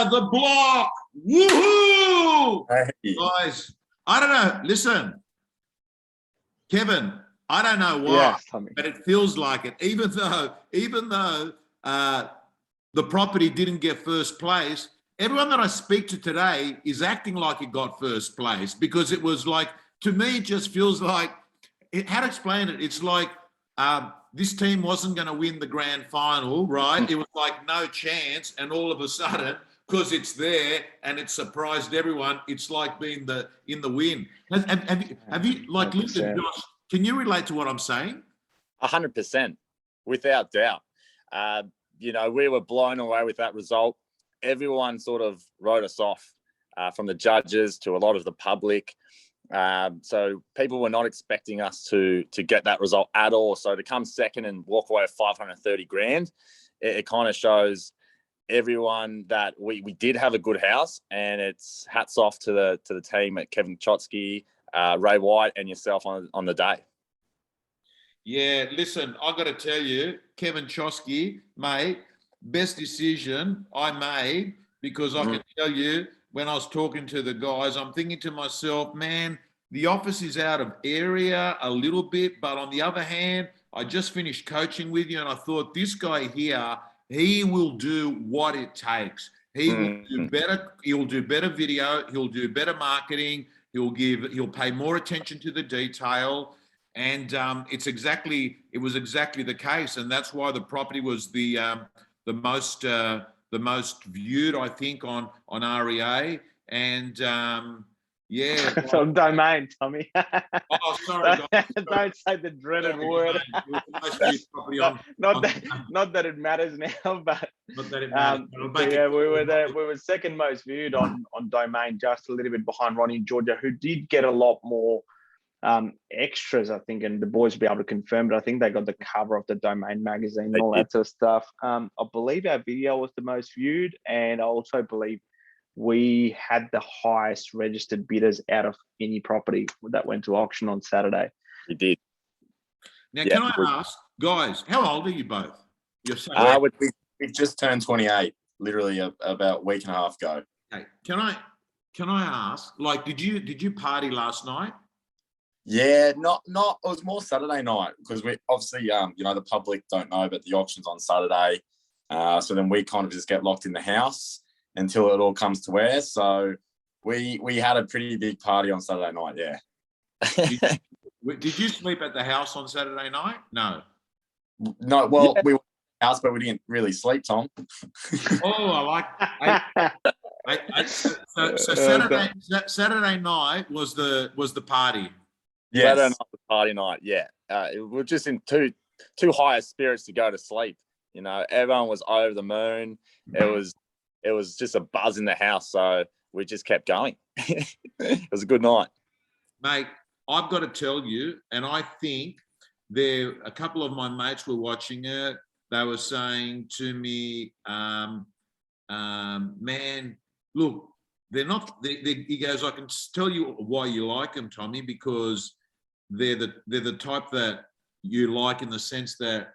the block. Woohoo! Hey. Guys, I don't know. Listen, Kevin, I don't know why, Yes, Tommy. but it feels like it. Even though the property didn't get first place, everyone that I speak to today is acting like it got first place, because it was like, to me, it just feels like, how to explain it? It's like this team wasn't going to win the grand final, right? It was like no chance, and all of a sudden, because it's there and it surprised everyone, it's like being in the win. Have you like, listen, Josh, can you relate to what I'm saying? 100%, without doubt. We were blown away with that result. Everyone sort of wrote us off, from the judges to a lot of the public. So people were not expecting us to get that result at all. So to come second and walk away with 530 grand, it kind of shows everyone that we did have a good house, and it's hats off to the team at Kevin Chokshi, Ray White, and yourself on the day. Yeah, listen, I got to tell you, Kevin Chokshi, mate, best decision I made, because I can tell you, when I was talking to the guys, I'm thinking to myself, man, the office is out of area a little bit, but on the other hand, I just finished coaching with you, and I thought, this guy here, he will do what it takes. He will do better. He'll do better video. He'll do better marketing. He'll pay more attention to the detail. And it was exactly the case. And that's why the property was the most viewed, I think, on REA. And yeah. From Domain, Tommy. Oh, sorry, guys. Don't say the dreaded word. Not that it matters now, but not that it matters. Yeah, we were second most viewed on Domain, just a little bit behind Ronnie and Georgia, who did get a lot more extras, I think, and the boys will be able to confirm it. I think they got the cover of the Domain magazine and all that sort of stuff. I believe our video was the most viewed, and I also believe we had the highest registered bidders out of any property that went to auction on Saturday. We did. Now, can I ask, guys, how old are you both? You're so we've just turned 28, literally about a week and a half ago. Okay. Can I ask, like, did you party last night? Yeah, not. It was more Saturday night, because we obviously, the public don't know, but the auction's on Saturday. So then we kind of just get locked in the house until it all comes to air. So we had a pretty big party on Saturday night. Yeah. Did you sleep at the house on Saturday night? No. No. Well, we were at the house, but we didn't really sleep, Tom. Oh, I like. So Saturday night was the party. Yes. Saturday night was party night. Yeah. We're just in too high spirits to go to sleep. Everyone was over the moon. It was just a buzz in the house, so we just kept going. It was a good night. Mate, I've got to tell you, and I think a couple of my mates were watching it. They were saying to me, man, look, they're not, he goes, I can tell you why you like them, Tommy, because they're the type that you like, in the sense that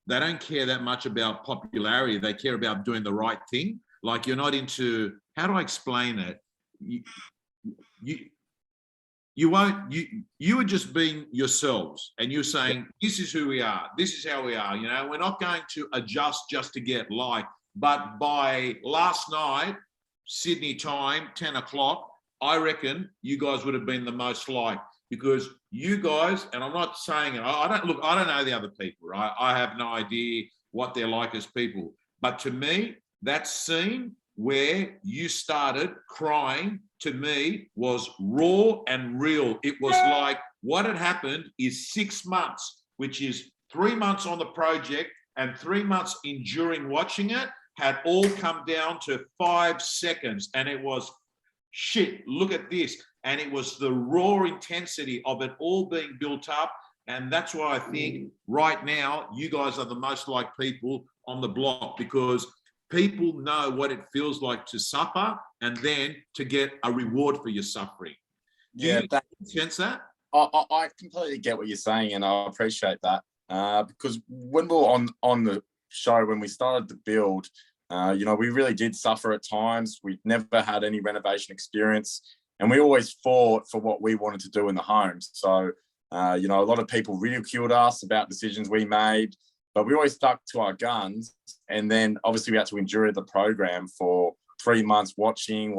they don't care that much about popularity. They care about doing the right thing. Like, you're not into, how do I explain it? You were just being yourselves, and you're saying, this is who we are. This is how we are. We're not going to adjust just to get liked. But by last night, Sydney time, 10 o'clock, I reckon you guys would have been the most liked, because you guys, and I'm not saying it, I don't know the other people, right? I have no idea what they're like as people. But to me, that scene where you started crying, to me, was raw and real. It was like, what had happened is 6 months, which is 3 months on the project and 3 months enduring watching it, had all come down to 5 seconds. And it was, shit, look at this. And it was the raw intensity of it all being built up. And that's why I think right now, you guys are the most liked people on the block, because people know what it feels like to suffer and then to get a reward for your suffering. Do you sense that? I completely get what you're saying, and I appreciate that. Because when we were on the show, when we started the build, We really did suffer at times. We never had any renovation experience, and we always fought for what we wanted to do in the homes. So, a lot of people ridiculed us about decisions we made, but we always stuck to our guns. And then obviously we had to endure the program for 3 months, watching,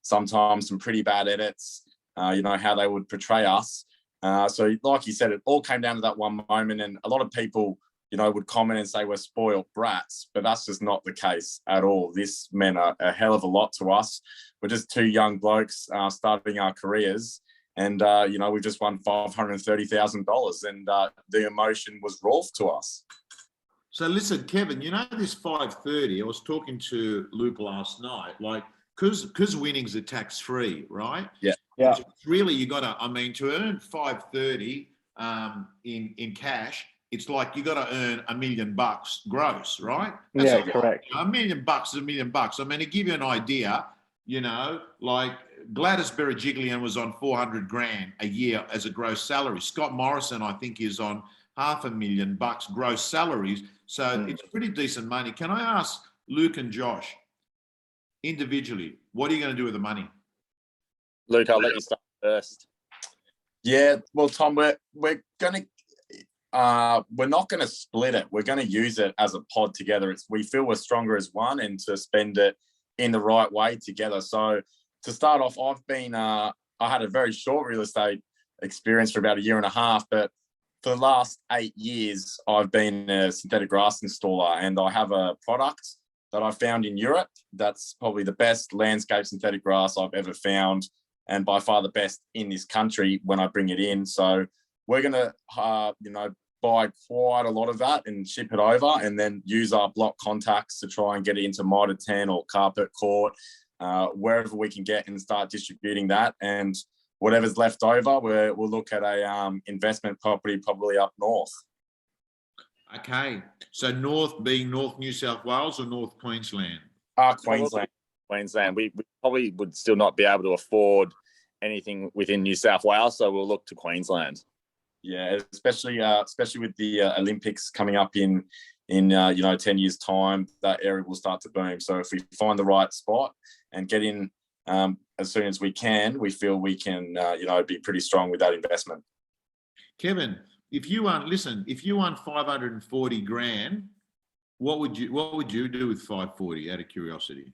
sometimes some pretty bad edits, how they would portray us. So like you said, it all came down to that one moment, and a lot of people, would comment and say we're spoiled brats, but that's just not the case at all. This meant a hell of a lot to us. We're just two young blokes starting our careers, and, we just won $530,000, and the emotion was raw to us. So listen, Kevin, this 530, I was talking to Luke last night, because winnings are tax-free, right? Yeah. Yeah. It's really, to earn 530 in cash, it's like you got to earn $1 million gross, right? Yeah, correct. $1 million is $1 million. To give you an idea, Gladys Berejiklian was on 400 grand a year as a gross salary. Scott Morrison, I think, is on $500,000 gross salaries. So it's pretty decent money. Can I ask Luke and Josh, individually, what are you going to do with the money? Luke, I'll let you start first. Yeah, well, Tom, we're not going to split it. We're going to use it as a pod together. We feel we're stronger as one, and to spend it in the right way together. So to start off, I had a very short real estate experience for about 1.5 years, but for the last 8 years, I've been a synthetic grass installer, and I have a product that I found in Europe that's probably the best landscape synthetic grass I've ever found, and by far the best in this country when I bring it in. So we're going to, buy quite a lot of that and ship it over, and then use our block contacts to try and get it into Mitre 10 or Carpet Court, wherever we can get, and start distributing that. And whatever's left over, we'll look at a investment property probably up north. Okay. So north being North New South Wales or North Queensland? Queensland. Queensland. We probably would still not be able to afford anything within New South Wales, so we'll look to Queensland. Yeah, especially with the Olympics coming up in 10 years' time, that area will start to boom. So if we find the right spot and get in as soon as we can, we feel we can, be pretty strong with that investment. Kevin, if you won 540 grand, what would you do with 540? Out of curiosity.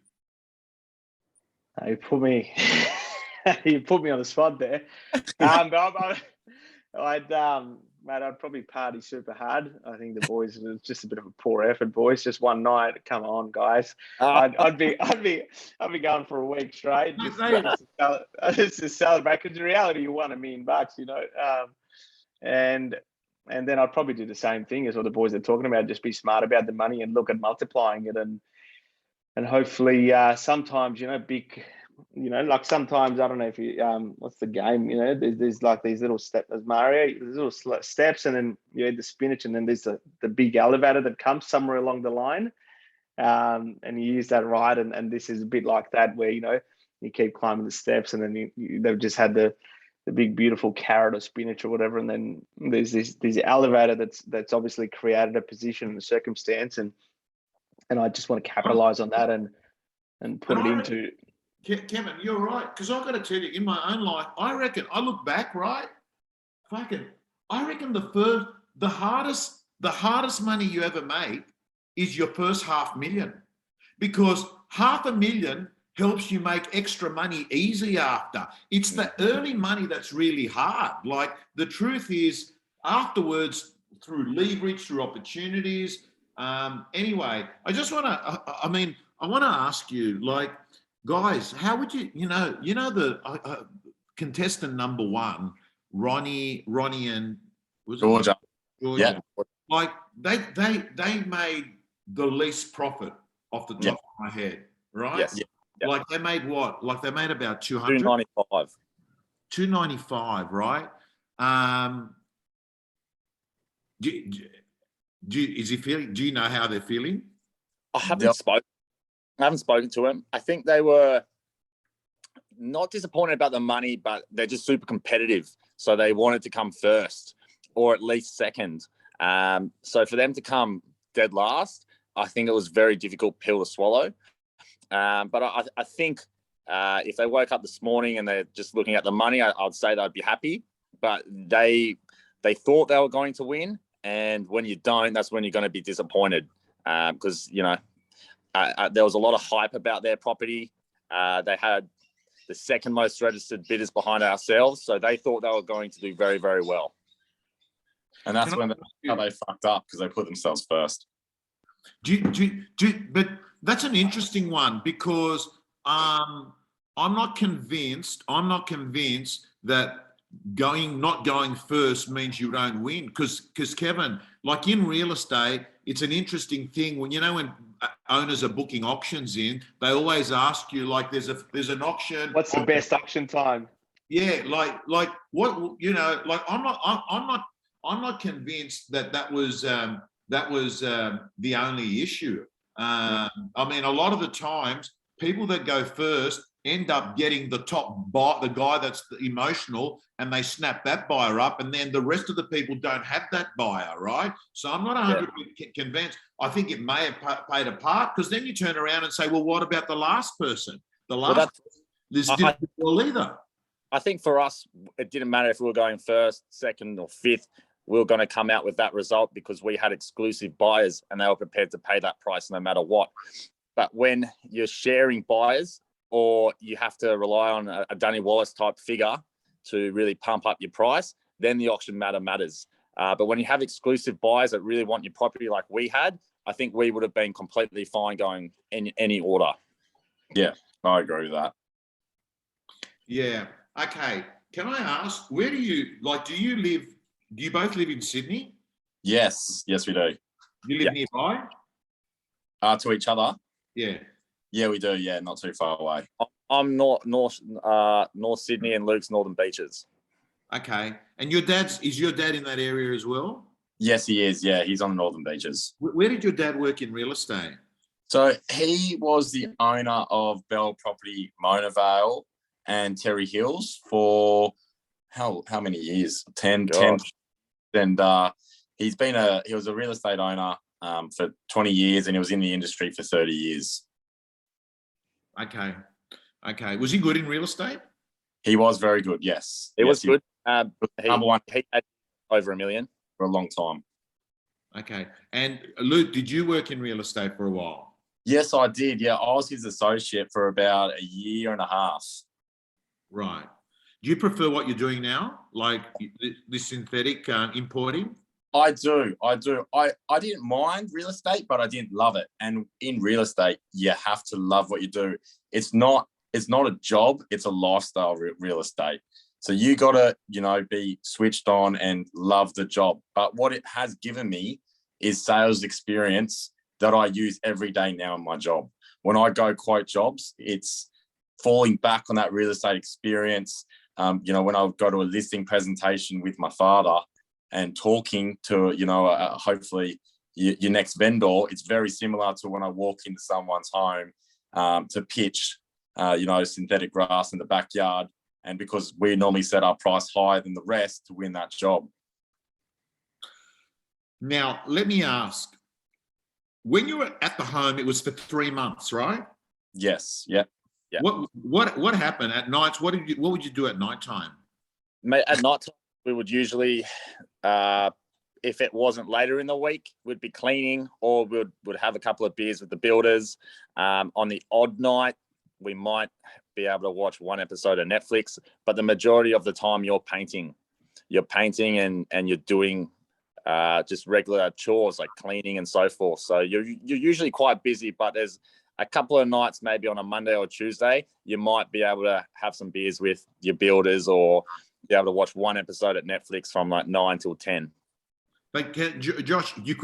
You put me on the spot there. I'd probably party super hard. I think the boys, it was just a bit of a poor effort, boys. Just one night. Come on, guys. I'd be going for a week straight just to celebrate. Because in reality, you won $1 million, and then I'd probably do the same thing as what the boys are talking about. Just be smart about the money and look at multiplying it, and hopefully sometimes big. Sometimes, I don't know if you, what's the game, there's like these little steps, there's Mario, there's little steps, and then you add the spinach, and then there's the big elevator that comes somewhere along the line. And you use that right. And this is a bit like that, where, you keep climbing the steps, and then they've just had the big, beautiful carrot or spinach or whatever. And then there's this elevator that's obviously created a position and a circumstance. And I just want to capitalize on that and put it into... Kevin, you're right. Because I've got to tell you, in my own life, I reckon, I look back, right? I reckon the hardest money you ever make is your first $500,000, because $500,000 helps you make extra money easy after. It's the early money that's really hard. Like, the truth is, afterwards, through leverage, through opportunities. Anyway, I just want to, I want to ask you, guys, how would you, the contestant number one, Ronnie and Georgia. Yeah. They made the least profit off the top of my head, right? Yes. Yeah. They made what? They made about 200. 295. 295, right? Do you know how they're feeling? I haven't spoken to him. I think they were not disappointed about the money, but they're just super competitive. So they wanted to come first, or at least second. So for them to come dead last, I think it was a very difficult pill to swallow. But I think if they woke up this morning and they're just looking at the money, I'd say they'd be happy. But they thought they were going to win, and when you don't, that's when you're going to be disappointed. Because there was a lot of hype about their property. They had the second most registered bidders behind ourselves, so they thought they were going to do very, very well. And that's how they fucked up, because they put themselves first. But that's an interesting one, because I'm not convinced that not going first means you don't win. Because Kevin, like in real estate, it's an interesting thing when owners are booking auctions in, they always ask you, like, there's an auction. What's the best auction time? Yeah, like what, like I'm not convinced that was the only issue. I mean, a lot of the times, people that go first end up getting the top buy, the guy that's emotional, and they snap that buyer up, and then the rest of the people don't have that buyer, right? So I'm not 100% convinced. I think it may have played a part, because then you turn around and say, well, what about the last person? The last person didn't do well either. I think for us, it didn't matter if we were going first, second, or fifth. We were going to come out with that result because we had exclusive buyers and they were prepared to pay that price no matter what. But when you're sharing buyers, or you have to rely on a Danny Wallace type figure to really pump up your price, then the auction matters. But when you have exclusive buyers that really want your property like we had, I think we would have been completely fine going in any order. Yeah, I agree with that. Yeah. Okay. Can I ask, where do you both live in Sydney? Yes, we do. You live nearby? To each other? Yeah. Yeah, we do. Yeah, not too far away. I'm North Sydney, and Luke's Northern Beaches. Okay. And is your dad in that area as well? Yes, he is. Yeah, he's on the Northern Beaches. Where did your dad work in real estate? So he was the owner of Bell Property Mona Vale and Terry Hills for how many years? 10. And he was a real estate owner for 20 years, and he was in the industry for 30 years. Okay. Was he good in real estate? He was very good, yes. He was good. Number one. He had over $1 million. For a long time. Okay. And Luke, did you work in real estate for a while? Yes, I did. Yeah, I was his associate for about a year and a half. Right. Do you prefer what you're doing now, like the synthetic importing? I do. I didn't mind real estate, but I didn't love it. And in real estate, you have to love what you do. It's not a job, it's a lifestyle, real estate. So you got to, be switched on and love the job. But what it has given me is sales experience that I use every day now in my job. When I go quote jobs, it's falling back on that real estate experience. When I go to a listing presentation with my father and talking to, hopefully your next vendor, it's very similar to when I walk into someone's home to pitch, synthetic grass in the backyard. And because we normally set our price higher than the rest to win that job. Now, let me ask, when you were at the home, it was for 3 months, right? Yes. Yeah. Yeah. What happened at nights? What would you do at nighttime? Mate, at night time, we would usually, if it wasn't later in the week, we'd be cleaning, or would have a couple of beers with the builders. On the odd night, we might be able to watch one episode of Netflix, but the majority of the time you're painting and you're doing just regular chores like cleaning and so forth. So you're usually quite busy, but there's a couple of nights, maybe on a Monday or Tuesday, you might be able to have some beers with your builders, or be able to watch one episode at Netflix from like 9 till 10. But Josh, you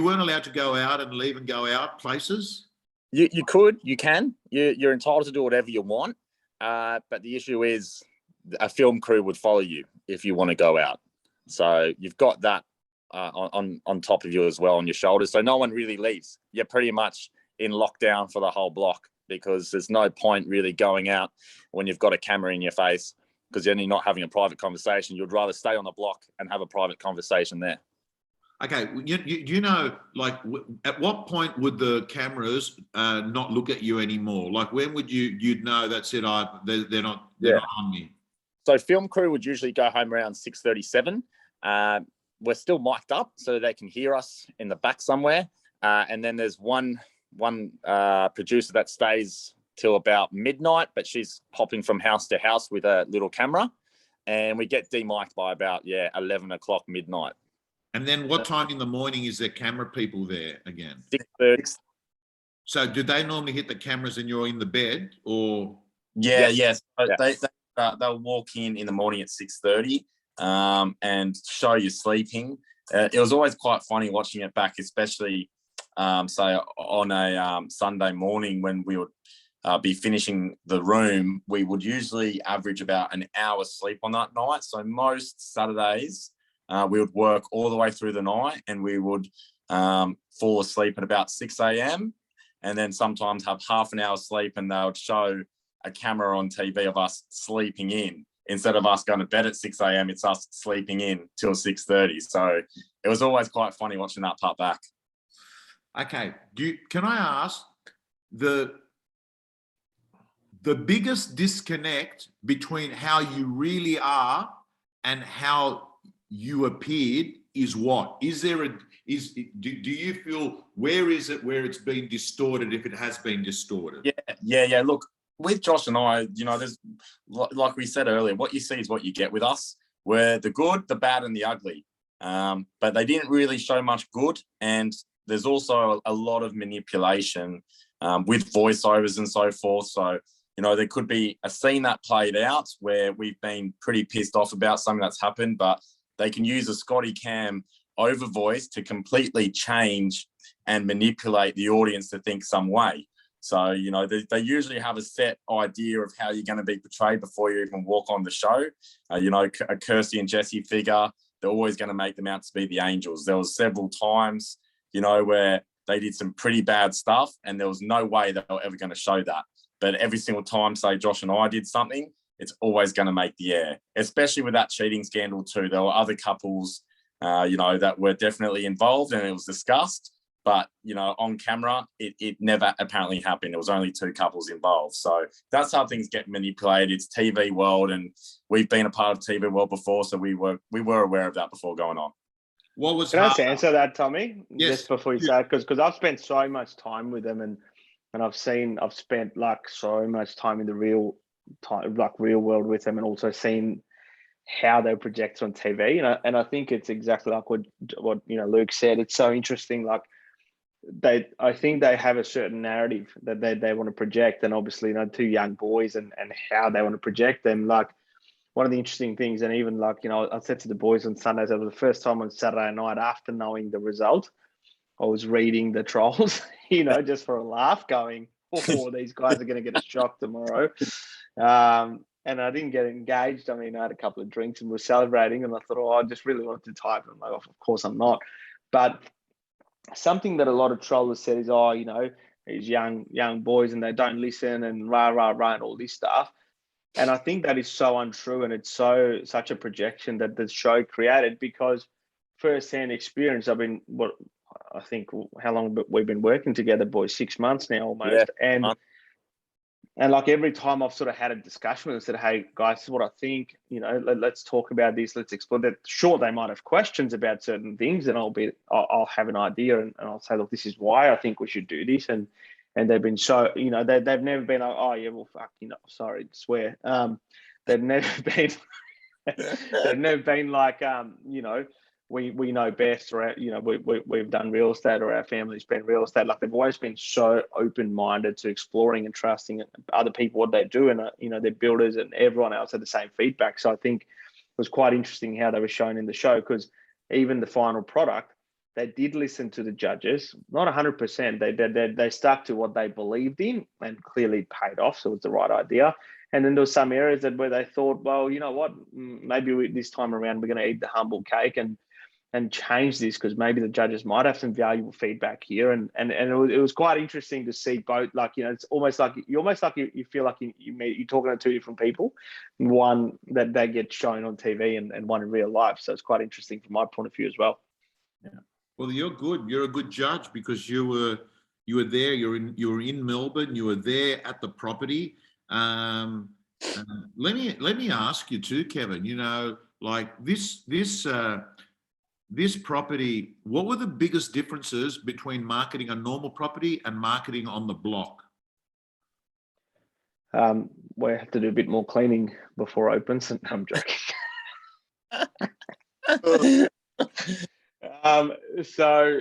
weren't allowed to go out and leave and go out places? You can. You're entitled to do whatever you want. But the issue is a film crew would follow you if you want to go out. So you've got that on top of you as well, on your shoulders. So no one really leaves. You're pretty much in lockdown for the whole block, because there's no point really going out when you've got a camera in your face, because then you're not having a private conversation. You'd rather stay on the block and have a private conversation there. Okay, you know, like at what point would the cameras not look at you anymore? Like when would you'd know that's it? They're not on me. So film crew would usually go home around 6:37. We're still mic'd up so they can hear us in the back somewhere. And then there's one producer that stays till about midnight, but she's popping from house to house with a little camera. And we get demic'd by about 11 o'clock midnight. And then what time in the morning is there camera people there again? 6:30. So do they normally hit the cameras and you're in the bed, or? Yes. They'll walk in the morning at 6:30 and show you sleeping. It was always quite funny watching it back, especially say on a Sunday morning when we would be finishing the room. We would usually average about an hour's sleep on that night. So most Saturdays we would work all the way through the night, and we would fall asleep at about 6 a.m. and then sometimes have half an hour sleep, and they would show a camera on TV of us sleeping in. Instead of us going to bed at 6 a.m., it's us sleeping in till 6:30. So it was always quite funny watching that part back. Okay. Can I ask the biggest disconnect between how you really are and how you appeared is what? Do you feel, where is it where it's been distorted, if it has been distorted? Yeah. Look, with Josh and I, there's, like we said earlier, what you see is what you get with us. We're the good, the bad, and the ugly. But they didn't really show much good. And there's also a lot of manipulation with voiceovers and so forth. So, there could be a scene that played out where we've been pretty pissed off about something that's happened, but they can use a Scotty Cam over voice to completely change and manipulate the audience to think some way. So, they usually have a set idea of how you're going to be portrayed before you even walk on the show. A Kirsty and Jesse figure, they're always going to make them out to be the angels. There was several times, where they did some pretty bad stuff, and there was no way they were ever going to show that. But every single time, say, Josh and I did something, it's always going to make the air, especially with that cheating scandal too. There were other couples, that were definitely involved, and it was discussed. But, on camera, it never apparently happened. There was only two couples involved. So that's how things get manipulated. It's TV world, and we've been a part of TV world before, so we were aware of that before going on. What was Can I just answer that, Tommy? Yes. Just before you say it, because I've spent so much time with them, and I've spent like so much time in the real world with them, and also seen how they project on TV. And I think it's exactly like what Luke said. It's so interesting. Like I think they have a certain narrative that they want to project, and obviously, two young boys and how they want to project them. Like one of the interesting things, and even like, I said to the boys on Sundays, it was the first time on Saturday night after knowing the result, I was reading the trolls, just for a laugh, going, oh, these guys are going to get a shock tomorrow. And I didn't get engaged. I mean, I had a couple of drinks and we're celebrating, and I thought, I just really wanted to type. And I'm like, of course I'm not. But something that a lot of trollers said is, these young boys and they don't listen and rah, and all this stuff. And I think that is so untrue, and it's such a projection that the show created, because first-hand experience, I think how long we've been working together, boys, 6 months now almost. Yeah. And like every time I've sort of had a discussion with them, said, hey guys, this is what I think, let's talk about this, let's explore that. Sure, they might have questions about certain things, and I'll have an idea, and I'll say, look, this is why I think we should do this. And they've been so, they've never been like, oh yeah, well, fuck, sorry to swear. They've never been like, we know best, or we've done real estate, or our family's been real estate. Like they've always been so open-minded to exploring and trusting other people, what they do, and their builders and everyone else had the same feedback. So I think it was quite interesting how they were shown in the show, because even the final product, they did listen to the judges, not 100%. They stuck to what they believed in, and clearly paid off. So it was the right idea. And then there were some areas where they thought, well, you know what, maybe this time around we're going to eat the humble cake and change this, because maybe the judges might have some valuable feedback here. And it was quite interesting to see both. Like, it's almost like you feel like you're talking to two different people, one that they get shown on TV and one in real life. So it's quite interesting from my point of view as well. Well, you're good. You're a good judge because you were there. You were in Melbourne. You were there at the property. Let me ask you too, Kevin. You know, like this property. What were the biggest differences between marketing a normal property and marketing on the block? We have to do a bit more cleaning before opens. I'm joking. So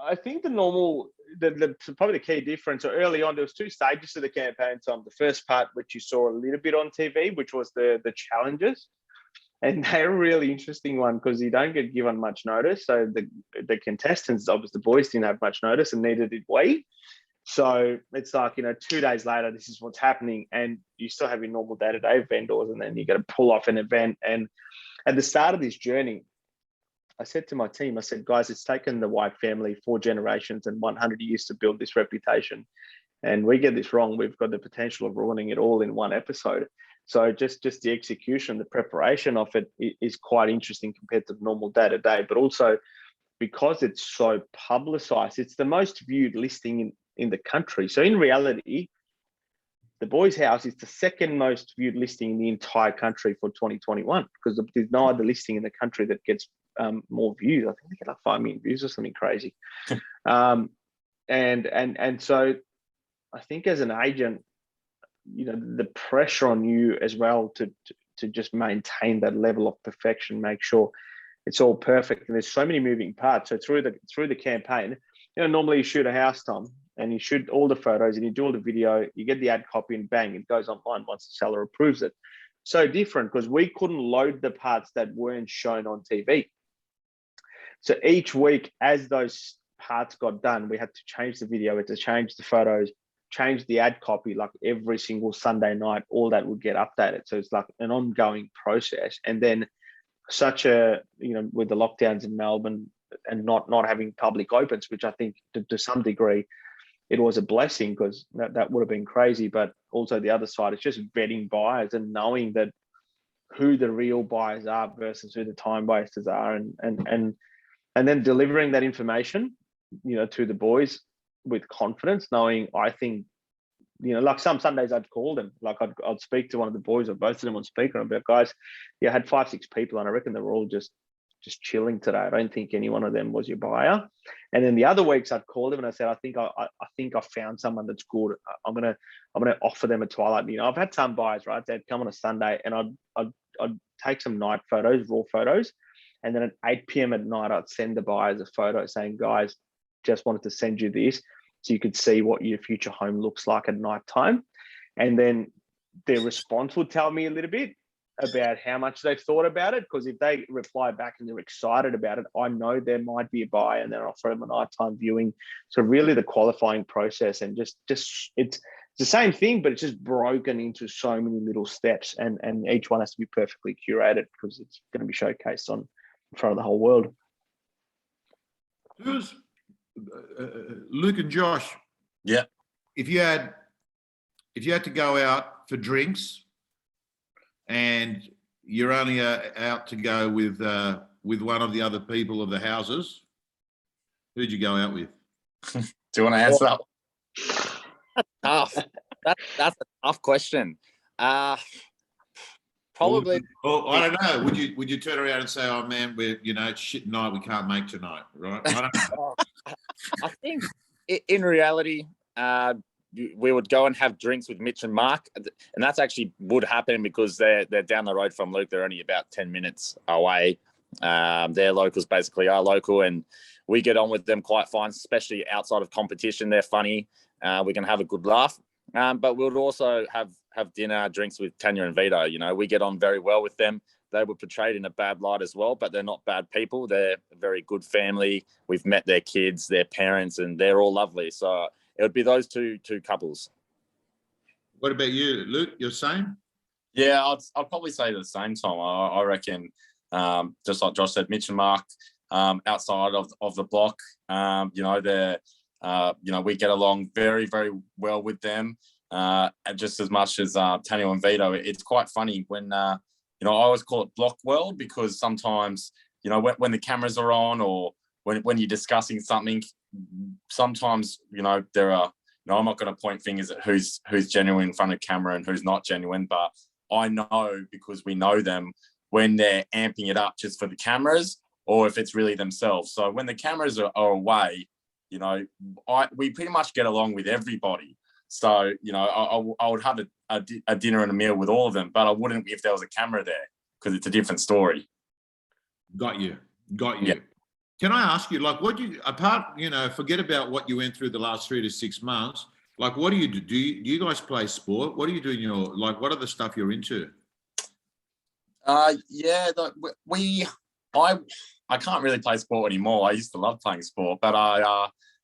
I think probably the key difference. So early on, there was 2 stages to the campaign. Tom, the first part, which you saw a little bit on TV, which was the challenges, and they're a really interesting one because you don't get given much notice. So the contestants, obviously, the boys didn't have much notice, and neither did we. So it's like, 2 days later, this is what's happening, and you still have your normal day-to-day vendors, and then you got to pull off an event. And at the start of this journey, I said to my team, I said, guys, it's taken the White family 4 generations and 100 years to build this reputation. And we get this wrong, we've got the potential of ruining it all in one episode. So just the execution, the preparation of it is quite interesting compared to the normal day-to-day. But also because it's so publicized, it's the most viewed listing in the country. So in reality, the Boys House is the second most viewed listing in the entire country for 2021 because there's no other listing in the country that gets more views. I think they get like 5 million views or something crazy. And so I think as an agent, the pressure on you as well to just maintain that level of perfection, make sure it's all perfect. And there's so many moving parts. So through the campaign, normally you shoot a house, Tom, and you shoot all the photos and you do all the video, you get the ad copy and bang, it goes online once the seller approves it. So different because we couldn't load the parts that weren't shown on TV. So each week, as those parts got done, we had to change the video, we had to change the photos, change the ad copy, like every single Sunday night, all that would get updated. So it's like an ongoing process. And then with the lockdowns in Melbourne and not having public opens, which I think to some degree, it was a blessing because that would have been crazy. But also the other side, it's just vetting buyers and knowing that who the real buyers are versus who the time wasters are, and then delivering that information, to the boys with confidence, knowing I think, like some Sundays I'd call them, like I'd speak to one of the boys or both of them on speaker and be like, guys, I had 5-6 people and I reckon they were all just chilling today. I don't think any one of them was your buyer. And then the other weeks I'd call them and I said, I think I found someone that's good. I'm gonna offer them a twilight. I've had some buyers, right? They'd come on a Sunday and I'd take some night photos, raw photos, and then at 8 p.m. at night I'd send the buyers a photo saying, guys, just wanted to send you this so you could see what your future home looks like at night time. And then their response would tell me a little bit about how much they've thought about it, because if they reply back and they're excited about it, I know there might be a buy, and then I'll offer them a nighttime viewing. So really the qualifying process, and just it's the same thing, but it's just broken into so many little steps, and each one has to be perfectly curated because it's going to be showcased in front of the whole world. Luke and Josh. Yeah. If you had to go out for drinks and you're only out to go with one of the other people of the houses, who'd you go out with? Do you want to answer that? Tough. That's a tough question. Probably. Well, I don't know. Would you turn around and say, "Oh man, we're it's shit night. We can't make tonight," right? I don't know. I think in reality, we would go and have drinks with Mitch and Mark, and that's actually would happen because they're down the road from Luke. They're only about 10 minutes away. Their locals basically are local, and we get on with them quite fine, especially outside of competition. They're funny. We can have a good laugh. But we'll also have dinner, drinks with Tanya and Vito. We get on very well with them. They were portrayed in a bad light as well, but they're not bad people. They're a very good family. We've met their kids, their parents, and they're all lovely. So it would be those two couples. What about you, Luke? You're same? Yeah, I'd probably say the same, Tom. I reckon, just like Josh said, Mitch and Mark, outside of the block, they're, we get along very, very well with them, just as much as Tanya and Vito. It's quite funny when, I always call it block world, because sometimes, when the cameras are on or when you're discussing something, sometimes, there are, I'm not going to point fingers at who's genuine in front of camera and who's not genuine, but I know, because we know them, when they're amping it up just for the cameras or if it's really themselves. So when the cameras are away, we pretty much get along with everybody. So, I would have a dinner and a meal with all of them, but I wouldn't if there was a camera there, because it's a different story. Got you. Yeah. Can I ask you, like, forget about what you went through the last 3 to 6 months. Like, what do you do? Do you guys play sport? What are you doing? What are the stuff you're into? Yeah, I can't really play sport anymore. I used to love playing sport, but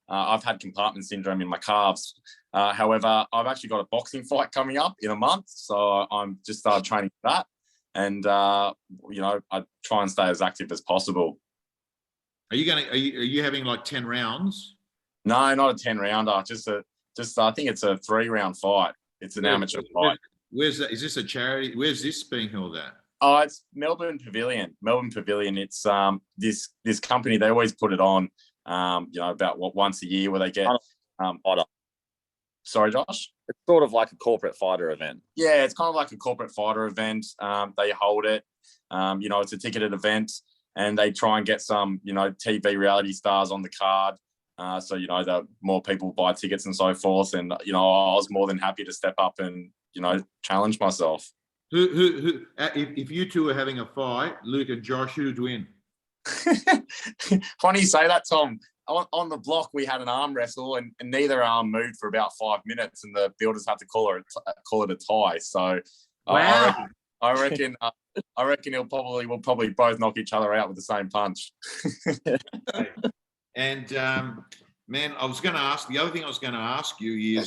I've had compartment syndrome in my calves. However, I've actually got a boxing fight coming up in a month, so I'm just started training for that. And I try and stay as active as possible. Are you having like 10 rounds? No, not a 10 rounder. I think it's a 3-round fight. It's an amateur fight. Where's that? Is this a charity? Where's this being held at? Oh, it's Melbourne Pavilion. Melbourne Pavilion. It's this company. They always put it on. About once a year, where they get Sorry, Josh. It's sort of like a corporate fighter event. Yeah, it's kind of like a corporate fighter event. They hold it. It's a ticketed event, and they try and get some TV reality stars on the card. So that more people buy tickets and so forth. And I was more than happy to step up and challenge myself. Who? If you two are having a fight, Luke and Josh, who'd win? Funny you say that, Tom. On the block, we had an arm wrestle, and neither arm moved for about 5 minutes, and the builders had to call it a tie. So wow. I reckon we'll probably both knock each other out with the same punch. And man, I was going to ask. The other thing I was going to ask you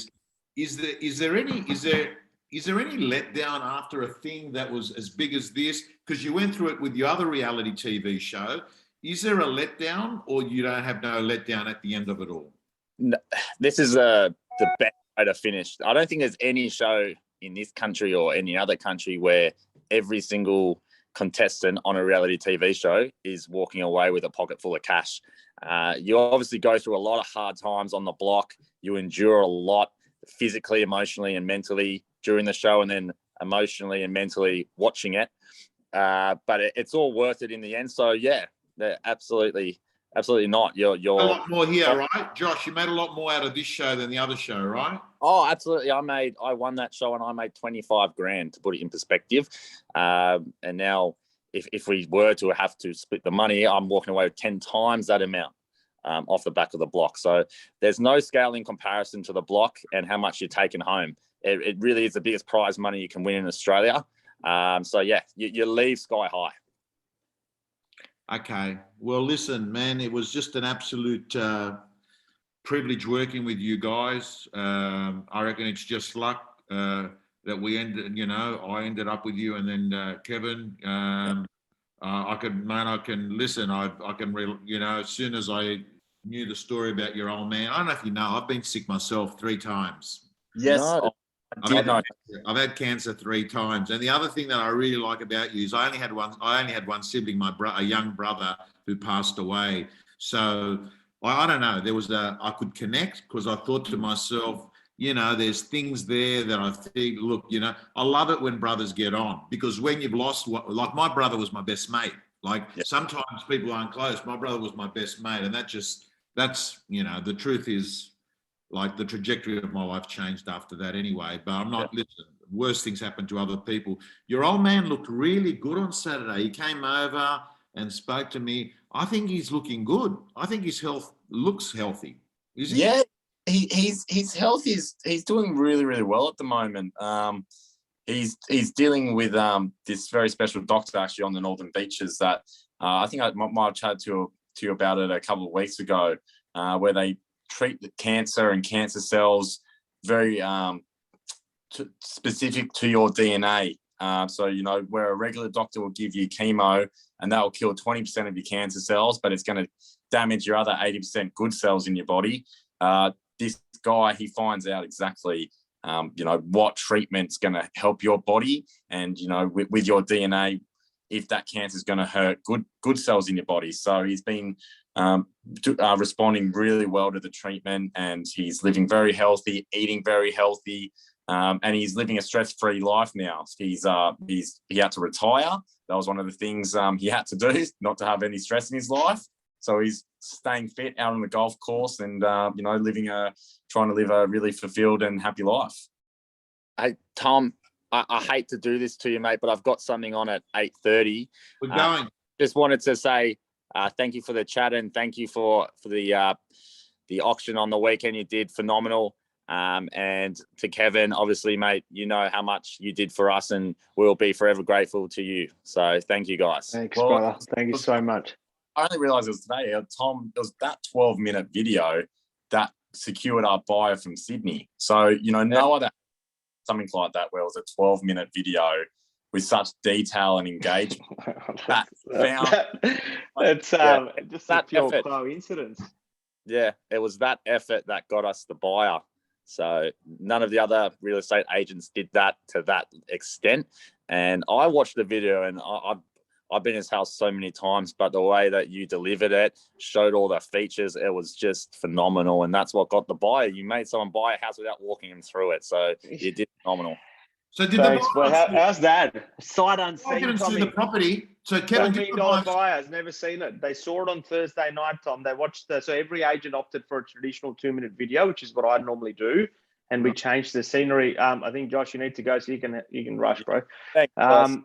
is there any letdown after a thing that was as big as this? Because you went through it with your other reality TV show. Is there a letdown, or you don't have no letdown at the end of it all? No, this is the best way to finish. I don't think there's any show in this country or any other country where every single contestant on a reality TV show is walking away with a pocket full of cash. You obviously go through a lot of hard times on the block. You endure a lot physically, emotionally, and mentally during the show, and then emotionally and mentally watching it. But it's all worth it in the end. So yeah, they're absolutely not. You're a lot more here, right? Josh, you made a lot more out of this show than the other show, right? Oh, absolutely. I won that show and I made 25 grand, to put it in perspective. And now if we were to have to split the money, I'm walking away with 10 times that amount off the back of the block. So there's no scale in comparison to the block and how much you're taking home. It really is the biggest prize money you can win in Australia. So yeah, you leave sky high. Okay. Well, listen, man, it was just an absolute privilege working with you guys. I reckon it's just luck that we ended, I ended up with you, and then Kevin. I can listen. As soon as I knew the story about your old man, I don't know if you know, I've been sick myself 3 times. Yes. No. I've had cancer 3 times, and the other thing that I really like about you is I only had one sibling, a young brother who passed away. So I don't know. I could connect because I thought to myself, there's things there that I think. Look, I love it when brothers get on, because when you've lost, like my brother was my best mate. Like sometimes people aren't close. My brother was my best mate, and that's the truth is. Like the trajectory of my life changed after that anyway, but I'm not, listen, worse things happen to other people. Your old man looked really good on Saturday. He came over and spoke to me. I think he's looking good. I think his health looks healthy. Is he? Yeah, his health he's doing really, really well at the moment. He's dealing with this very special doctor actually on the Northern Beaches that I think I might have chatted to you about it a couple of weeks ago, where they treat the cancer and cancer cells very specific to your DNA. So, where a regular doctor will give you chemo and that will kill 20% of your cancer cells, but it's going to damage your other 80% good cells in your body. This guy, he finds out exactly, what treatment's going to help your body and, with your DNA, if that cancer is going to hurt good cells in your body. So he's been responding really well to the treatment, and he's living very healthy, eating very healthy, and he's living a stress-free life now. He had to retire. That was one of the things he had to do, not to have any stress in his life. So he's staying fit out on the golf course and trying to live a really fulfilled and happy life. Hey, Tom, I hate to do this to you, mate, but I've got something on at 8:30. We're going. Just wanted to say thank you for the chat, and thank you for the auction on the weekend. You did phenomenal. And to Kevin, obviously, mate, you know how much you did for us, and we'll be forever grateful to you. So thank you, guys. Thanks, brother. Thank you so much. I only realised it was today, Tom. It was that 12-minute video that secured our buyer from Sydney. So no other something like that where it was a 12-minute video with such detail and engagement. That's just a pure effort. coincidence. Yeah, it was that effort that got us the buyer. So none of the other real estate agents did that to that extent. And I watched the video, and I've been in his house so many times, but the way that you delivered it, showed all the features, it was just phenomenal. And that's what got the buyer. You made someone buy a house without walking them through it. So you did phenomenal. So did Thanks, the buyer, how's that? Sight I unseen, didn't see Tommy. the property. So $12 Kevin, did million the buyer, buyers never seen it. They saw it on Thursday night, Tom. They watched so every agent opted for a traditional 2-minute video, which is what I normally do, and we changed the scenery. I think Josh, you need to go so you can rush, bro. Thanks, guys,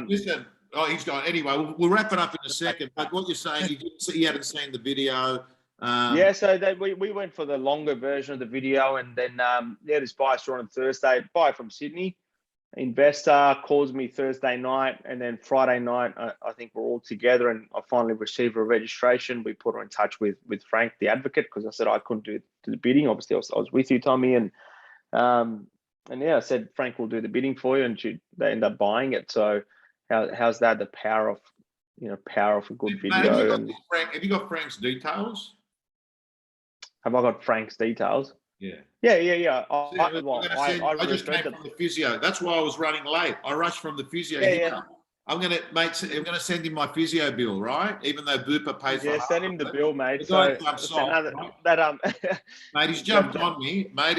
listen. Oh, he's gone. Anyway, we'll wrap it up in a second. But what you're saying, you hadn't seen the video. So we went for the longer version of the video, and then this buyer saw it on Thursday. Buyer from Sydney, investor calls me Thursday night, and then Friday night I think we're all together, and I finally received a registration. We put her in touch with Frank, the advocate, because I said I couldn't do the bidding. Obviously, I was with you, Tommy, and I said Frank will do the bidding for you, and they end up buying it. So how's that? The power of a good video. Have you got Frank's details? Have I got Frank's details? Yeah. Yeah. I just came from the physio. That's why I was running late. I rushed from the physio. Yeah. I'm gonna send him my physio bill, right? Even though Bupa pays for send him the bill, mate. Mate, he's jumped on me, mate.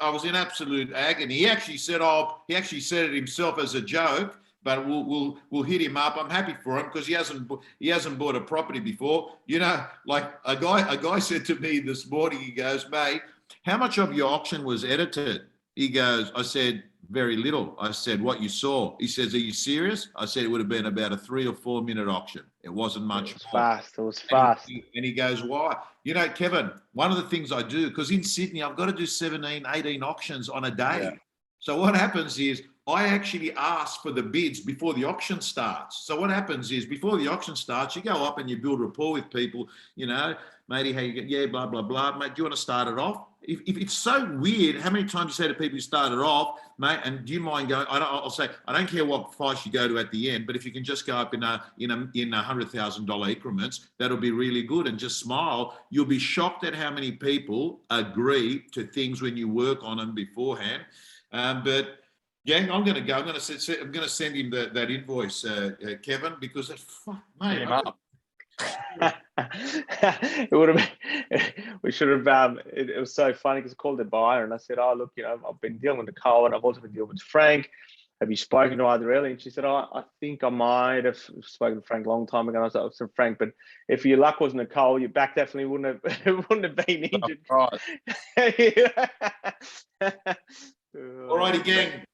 I was in absolute agony. He actually said it himself as a joke, but we'll hit him up. I'm happy for him because he hasn't bought a property before. Like a guy said to me this morning, he goes, mate, how much of your auction was edited? He goes, I said, very little. I said, what you saw? He says, are you serious? I said, it would have been about a 3 or 4 minute auction. It wasn't much. It was fast. And he goes, why? Kevin, one of the things I do, because in Sydney, I've got to do 17, 18 auctions on a day. Yeah. So what happens is I actually ask for the bids before the auction starts. So what happens is before the auction starts, you go up and you build rapport with people, matey, how you get, yeah, blah, blah, blah. Mate, do you want to start it off? If it's so weird, how many times you say to people you started off, mate, and do you mind going? I'll say I don't care what price you go to at the end, but if you can just go up in $100,000 increments, that'll be really good. And just smile. You'll be shocked at how many people agree to things when you work on them beforehand. But gang, I'm going to go. I'm going to send him that invoice, Kevin, because mate. It would have been. We should have. It was so funny because I called the buyer and I said, "Oh, look, I've been dealing with Nicole and I've also been dealing with Frank. Have you spoken to either early?" And she said, "Oh, I think I might have spoken to Frank a long time ago." And I said, "Frank, but if your luck was Nicole, your back definitely wouldn't have been injured." All righty, gang.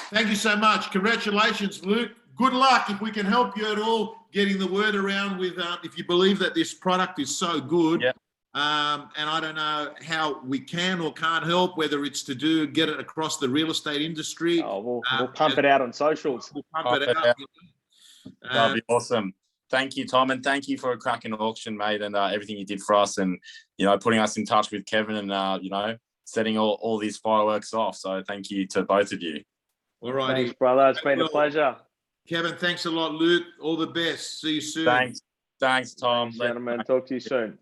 Thank you so much. Congratulations, Luke. Good luck if we can help you at all getting the word around with if you believe that this product is so good. Yeah. And I don't know how we can or can't help, whether it's to get it across the real estate industry. Oh, we'll pump it out on socials. We'll pump it out. That'd be awesome. Thank you, Tom, and thank you for a cracking auction, mate, and everything you did for us, and putting us in touch with Kevin, and setting all these fireworks off. So thank you to both of you. All righty. Thanks, brother. It's been a pleasure. Kevin, thanks a lot, Luke. All the best. See you soon. Thanks, Tom. Gentlemen, talk to you soon.